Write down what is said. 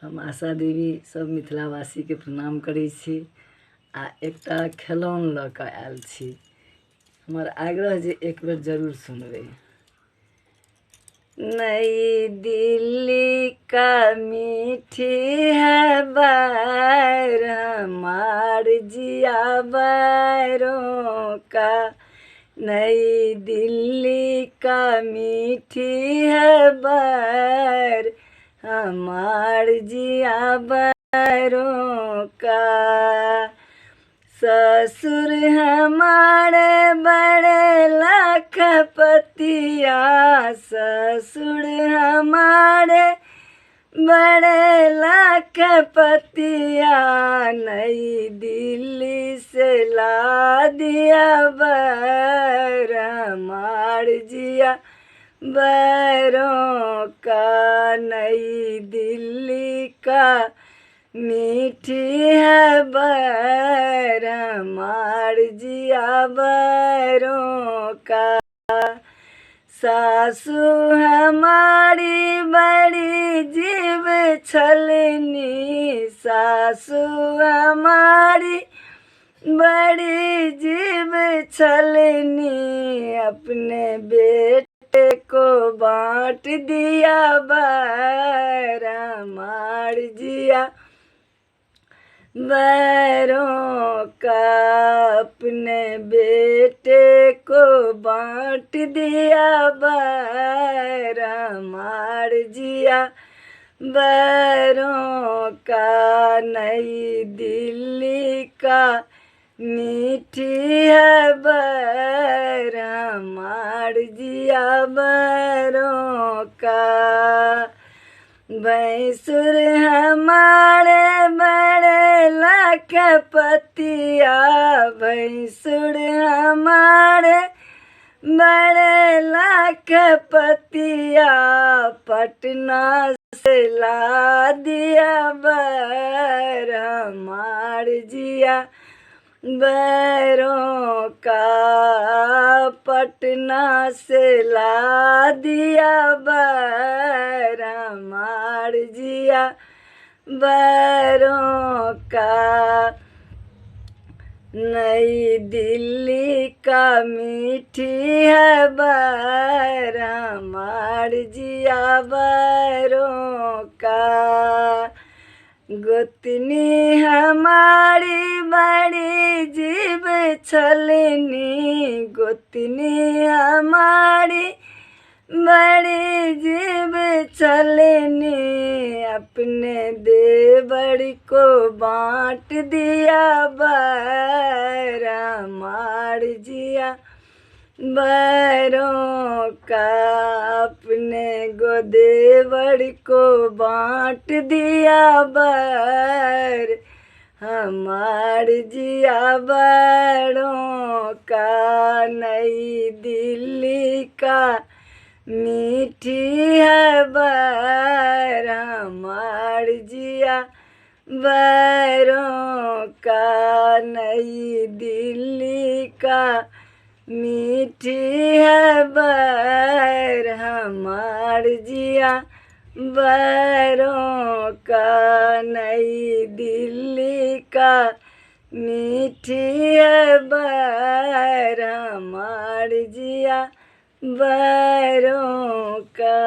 हम आशा देवी सब मिथिलावासी के प्रणाम करै छी आ एकटा खेलौन लऽ कऽ आयल छी। हमर आग्रह जे एक बेर जरूर सुनबै। नई दिल्ली का मीठी है बैर हमार जिया बैरों का, नई दिल्ली का मीठी है बैर हमार जिया बैरों का। ससुर हमारे बड़े लखपतिया, ससुर हमारे बड़े लखपतिया, नई दिल्ली से ला दिया बैर हमार जिया बैरों का, नई दिल्ली का मीठी है बैर हमार जिया बैरों का। सासू हमारी बड़ी जीव छलनी, सासू हमारी बड़ी जीव छलनी, अपने बेटे को बांट दिया बैर हमार जिया बैरों का, अपने बेटे को बांट दिया बैर हमार जिया बैरों का, नई दिल्ली का मीठी है बैर हमार जिया बैरों का। भैंसुर हमारे बड़े लखपतिया, भैंसुर हमारे बड़े लखपतिया, पटना से ला दिया बैर हमार जिया बैरों का, पटना से ला दिया बैर हमार जिया बैरों का। नई दिल्ली का मीठी है बैर हमार जिया बैरों का। गोतनी हमारी बड़ी जीव छलनी, गोतनी हमारी बड़ी जीव छलनी, अपने देवर को बांट दिया बैर हमार जिया बैरों का, अपने देवर को बांट दिया बैर हमार जिया बैरों का। नई दिल्ली का मीठी है बैर हमार जिया बैरों का, नई दिल्ली का मीठी है बैर हमार जिया बैरों का, नई दिल्ली का मीठी है बैर हमार जिया बैरों का।